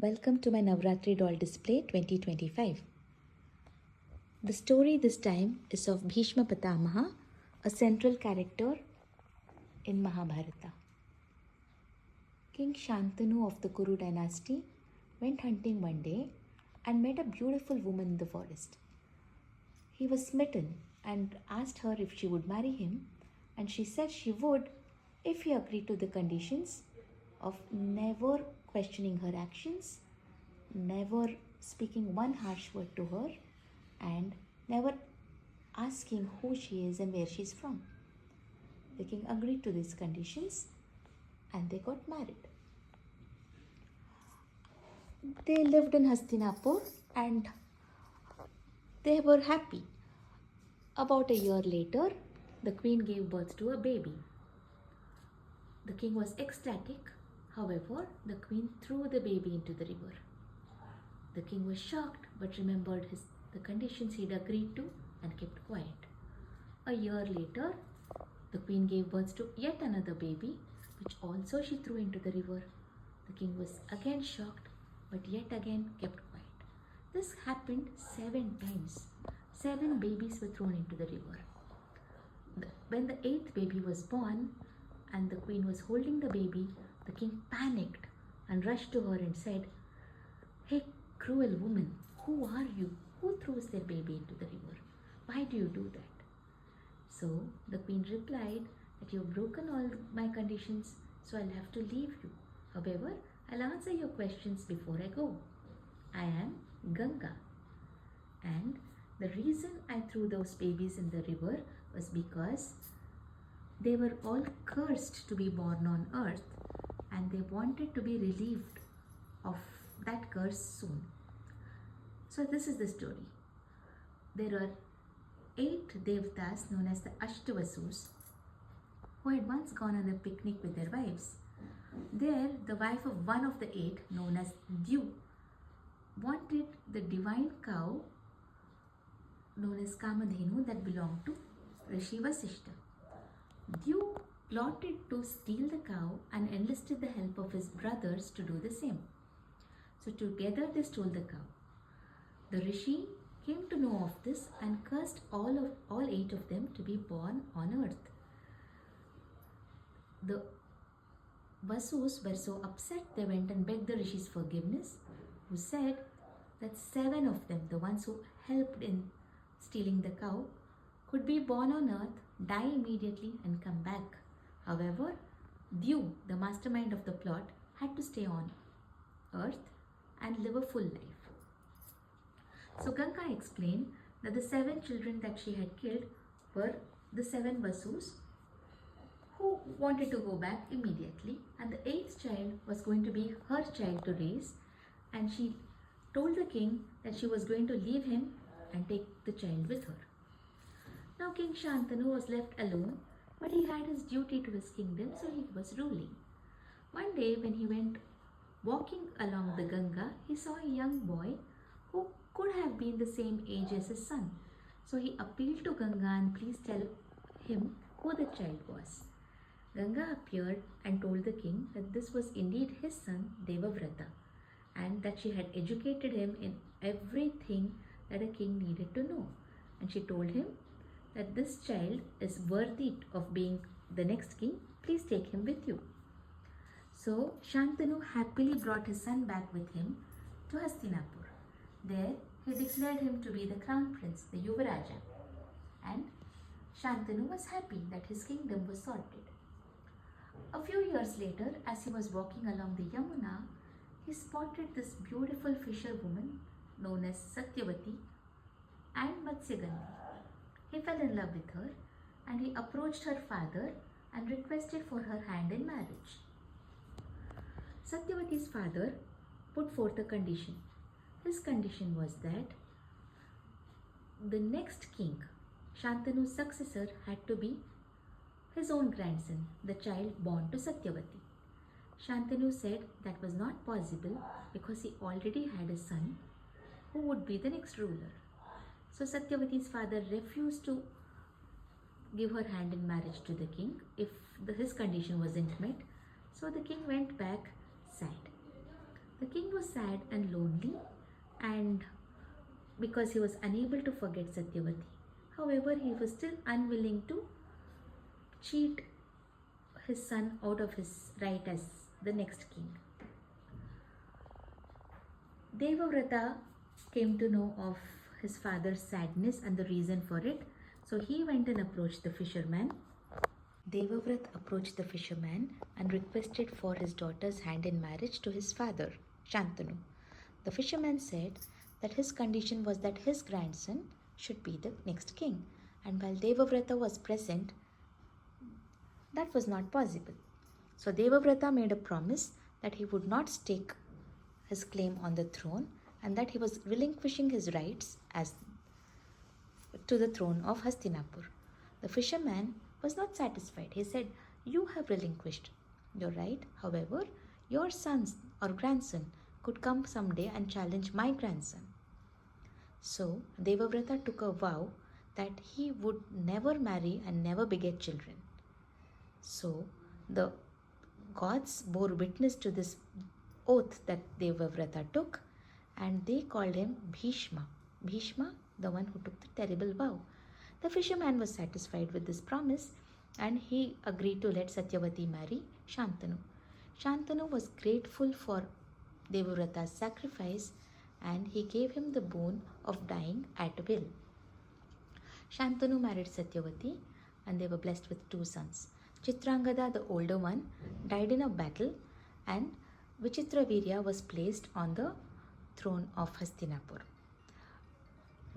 Welcome to my Navaratri doll display 2025. The story this time is of Bhishma Pitamaha, a central character in Mahabharata. King Shantanu of the Kuru dynasty went hunting one day and met a beautiful woman in the forest. He was smitten and asked her if she would marry him, and she said she would if he agreed to the conditions of never questioning her actions, never speaking one harsh word to her, and never asking who she is and where she is from. The king agreed to these conditions and they got married. They lived in Hastinapur and they were happy. About a year later, the queen gave birth to a baby. The king was ecstatic. However, the queen threw the baby into the river. The king was shocked but remembered the conditions he'd agreed to and kept quiet. A year later, the queen gave birth to yet another baby, which also she threw into the river. The king was again shocked but yet again kept quiet. This happened 7 times. 7 babies were thrown into the river. When the 8th baby was born and the queen was holding the baby, the king panicked and rushed to her and said, "Hey, cruel woman, who are you? Who throws their baby into the river? Why do you do that?" So the queen replied that "You've broken all my conditions, so I'll have to leave you. However, I'll answer your questions before I go. I am Ganga. And the reason I threw those babies in the river was because they were all cursed to be born on earth and they wanted to be relieved of that curse soon." So this is the story. There are 8 devtas known as the Ashtavasus who had once gone on a picnic with their wives. There, the wife of one of the 8, known as Dew, wanted the divine cow known as Kamadhenu that belonged to Rishi Vasishta. Dew plotted to steal the cow and enlisted the help of his brothers to do the same. So together they stole the cow. The Rishi came to know of this and cursed all 8 of them to be born on earth. The Vasus were so upset they went and begged the Rishi's forgiveness, who said that 7 of them, the ones who helped in stealing the cow, could be born on earth, die immediately and come back. However, Dew, the mastermind of the plot, had to stay on earth and live a full life. So Ganga explained that the 7 children that she had killed were the 7 Vasus who wanted to go back immediately, and the 8th child was going to be her child to raise, and she told the king that she was going to leave him and take the child with her. Now King Shantanu was left alone, but he had his duty to his kingdom, so he was ruling. One day when he went walking along the Ganga, he saw a young boy who could have been the same age as his son. So he appealed to Ganga and please tell him who the child was. Ganga appeared and told the king that this was indeed his son Devavrata and that she had educated him in everything that a king needed to know. And she told him that this child is worthy of being the next king. Please take him with you. So Shantanu happily brought his son back with him to Hastinapur. There he declared him to be the crown prince, the Yuvaraja. And Shantanu was happy that his kingdom was sorted. A few years later, as he was walking along the Yamuna, he spotted this beautiful fisherwoman known as Satyavati and Matsyagandhi. He fell in love with her and he approached her father and requested for her hand in marriage. Satyavati's father put forth a condition. His condition was that the next king, Shantanu's successor, had to be his own grandson, the child born to Satyavati. Shantanu said that was not possible because he already had a son who would be the next ruler. So Satyavati's father refused to give her hand in marriage to the king if his condition wasn't met. So the king went back sad. The king was sad and lonely, and because he was unable to forget Satyavati. However, he was still unwilling to cheat his son out of his right as the next king. Devavrata came to know of his father's sadness and the reason for it, so he went and approached the fisherman. Devavrat approached the fisherman and requested for his daughter's hand in marriage to his father, Shantanu. The fisherman said that his condition was that his grandson should be the next king, and while Devavrata was present, that was not possible. So Devavrata made a promise that he would not stake his claim on the throne and that he was relinquishing his rights as to the throne of Hastinapur. The fisherman was not satisfied. He said, "You have relinquished your right. However, your son or grandson could come someday and challenge my grandson." So Devavrata took a vow that he would never marry and never beget children. So the gods bore witness to this oath that Devavrata took, and they called him Bhishma. Bhishma, the one who took the terrible vow. The fisherman was satisfied with this promise and he agreed to let Satyavati marry Shantanu. Shantanu was grateful for Devavrata's sacrifice and he gave him the boon of dying at will. Shantanu married Satyavati and they were blessed with 2 sons. Chitrangada, the older one, died in a battle and Vichitravirya was placed on the throne of Hastinapur.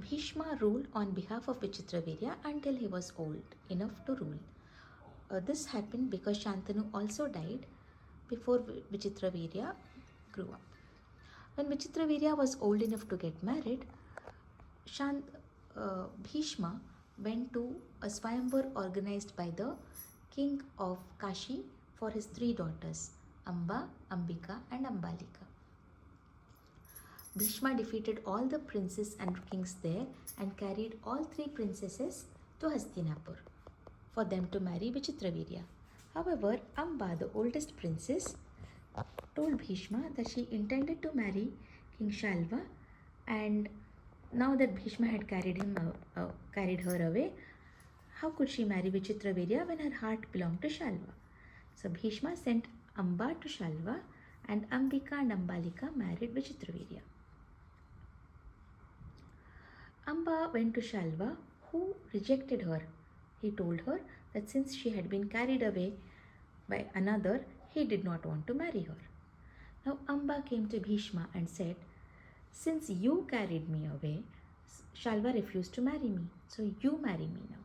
Bhishma ruled on behalf of Vichitravirya until he was old enough to rule. This happened because Shantanu also died before Vichitravirya grew up. When Vichitravirya was old enough to get married, Bhishma went to a Swayamvar organized by the king of Kashi for his 3 daughters, Amba, Ambika and Ambalika. Bhishma defeated all the princes and kings there and carried all 3 princesses to Hastinapur for them to marry Vichitravirya. However, Amba, the oldest princess, told Bhishma that she intended to marry King Shalva, and now that Bhishma had carried her away, how could she marry Vichitravirya when her heart belonged to Shalva? So Bhishma sent Amba to Shalva and Ambika and Ambalika married Vichitravirya. Amba went to Shalva, who rejected her. He told her that since she had been carried away by another, he did not want to marry her. Now Amba came to Bhishma and said, "Since you carried me away, Shalva refused to marry me, so you marry me now."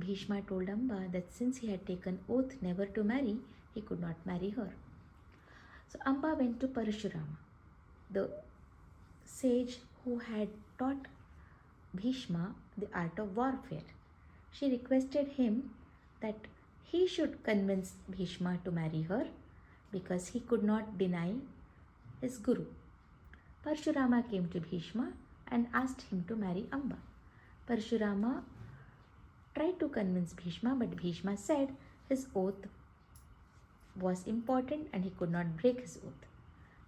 Bhishma told Amba that since he had taken oath never to marry, he could not marry her. So Amba went to Parashurama, the sage who had taught Bhishma the art of warfare. She requested him that he should convince Bhishma to marry her because he could not deny his guru. Parashurama came to Bhishma and asked him to marry Amba. Parashurama tried to convince Bhishma, but Bhishma said his oath was important and he could not break his oath.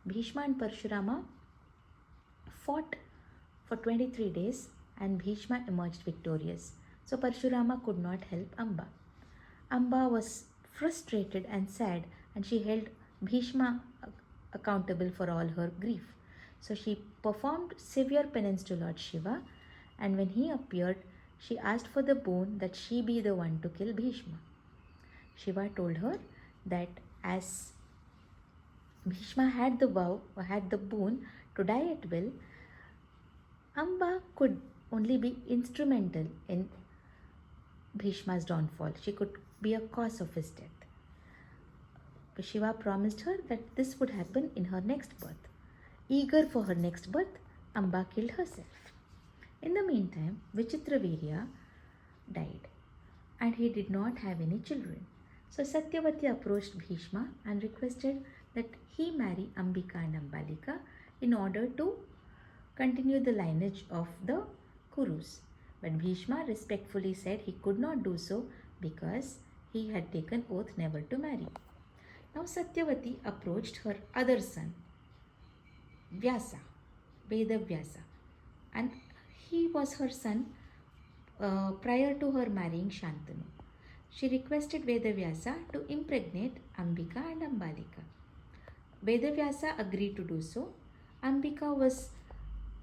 Bhishma and Parashurama fought for 23 days and Bhishma emerged victorious. So Parashurama could not help Amba. Amba was frustrated and sad and she held Bhishma accountable for all her grief. So she performed severe penance to Lord Shiva, and when he appeared, she asked for the boon that she be the one to kill Bhishma. Shiva told her that as Bhishma had the boon to die at will, Amba could only be instrumental in Bhishma's downfall. She could be a cause of his death. But Shiva promised her that this would happen in her next birth. Eager for her next birth, Amba killed herself. In the meantime, Vichitravirya died and he did not have any children. So Satyavati approached Bhishma and requested that he marry Ambika and Ambalika in order to continue the lineage of the Kurus. But Bhishma respectfully said he could not do so because he had taken oath never to marry. Now Satyavati approached her other son, Vyasa, Veda Vyasa, and he was her son prior to her marrying Shantanu. She requested Vedavyasa to impregnate Ambika and Ambalika. Vedavyasa agreed to do so. Ambika was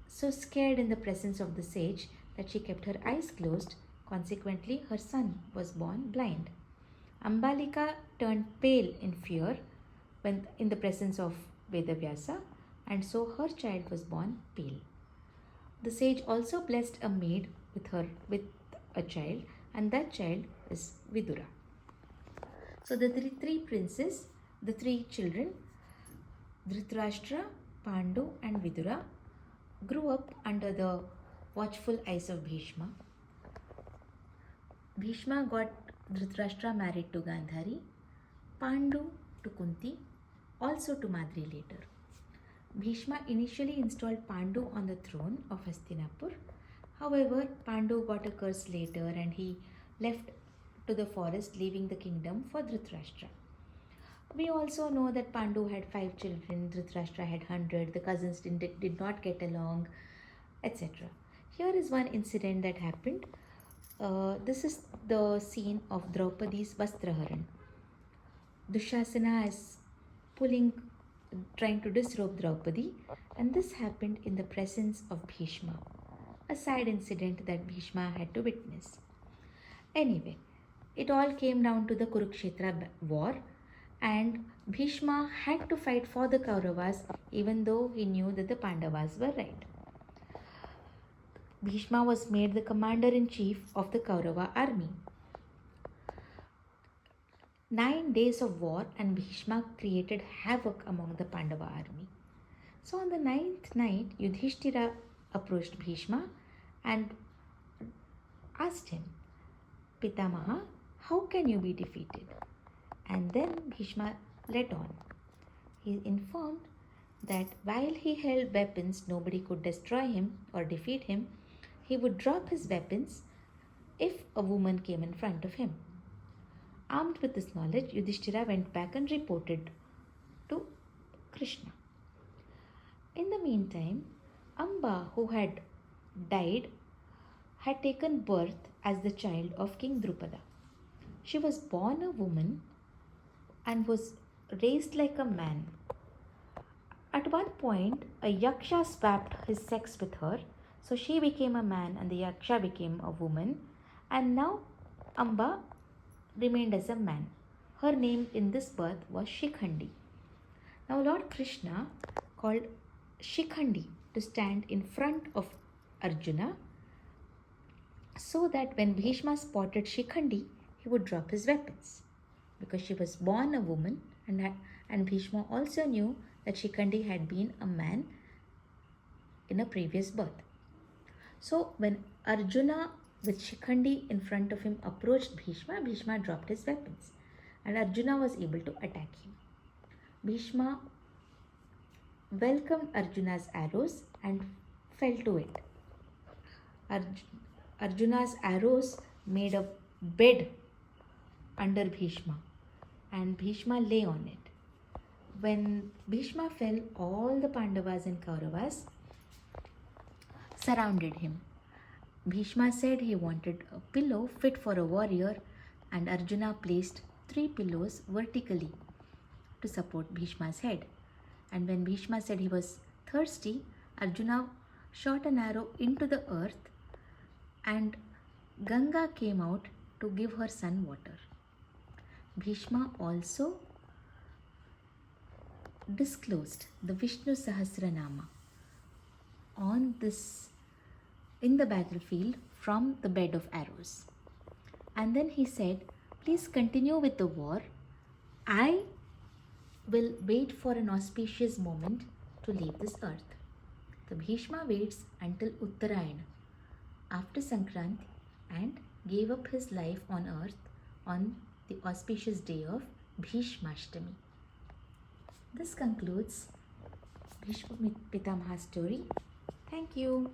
so scared in the presence of the sage that she kept her eyes closed. Consequently, her son was born blind. Ambalika turned pale in fear when in the presence of Vedavyasa, and so her child was born pale. The sage also blessed a maid with a child, and that child is Vidura. So the three princes, the three children, Dhritarashtra, Pandu, and Vidura, grew up under the watchful eyes of Bhishma. Bhishma got Dhritarashtra married to Gandhari, Pandu to Kunti, also to Madri later. Bhishma initially installed Pandu on the throne of Hastinapur. However, Pandu got a curse later and he left to the forest, leaving the kingdom for Dhritarashtra. We also know that Pandu had 5 children, Dhritarashtra had 100, the cousins did not get along, etc. Here is one incident that happened. This is the scene of Draupadi's Vastraharan. Dushasana is trying to disrobe Draupadi, and this happened in the presence of Bhishma, a sad incident that Bhishma had to witness. Anyway, it all came down to the Kurukshetra war, and Bhishma had to fight for the Kauravas even though he knew that the Pandavas were right. Bhishma was made the commander-in-chief of the Kaurava army. 9 days of war and Bhishma created havoc among the Pandava army. So on the 9th night, Yudhishthira approached Bhishma and asked him, Pitamaha, how can you be defeated? And then Bhishma let on. He informed that while he held weapons, nobody could destroy him or defeat him. He would drop his weapons if a woman came in front of him. Armed with this knowledge, Yudhishthira went back and reported to Krishna. In the meantime, Amba, who had died, had taken birth as the child of King Drupada. She was born a woman and was raised like a man. At one point, a yaksha swapped his sex with her, so she became a man and the yaksha became a woman, and now Amba remained as a man. Her name in this birth was Shikhandi. Now Lord Krishna called Shikhandi to stand in front of Arjuna so that when Bhishma spotted Shikhandi, he would drop his weapons. Because she was born a woman, and Bhishma also knew that Shikhandi had been a man in a previous birth. So when Arjuna with Shikhandi in front of him approached Bhishma, Bhishma dropped his weapons and Arjuna was able to attack him. Bhishma welcomed Arjuna's arrows and fell to it. Arjuna's arrows made a bed under Bhishma and Bhishma lay on it. When Bhishma fell, all the Pandavas and Kauravas surrounded him. Bhishma said he wanted a pillow fit for a warrior, and Arjuna placed 3 pillows vertically to support Bhishma's head. And when Bhishma said he was thirsty, Arjuna shot an arrow into the earth and Ganga came out to give her son water. Bhishma also disclosed the Vishnu Sahasranama in the battlefield from the bed of arrows. And then he said, please continue with the war. I will wait for an auspicious moment to leave this earth. The Bhishma waits until Uttarayana, after Sankranti, and gave up his life on earth on the auspicious day of Bhishmashtami. This concludes Bhishma Pitamaha's story. Thank you.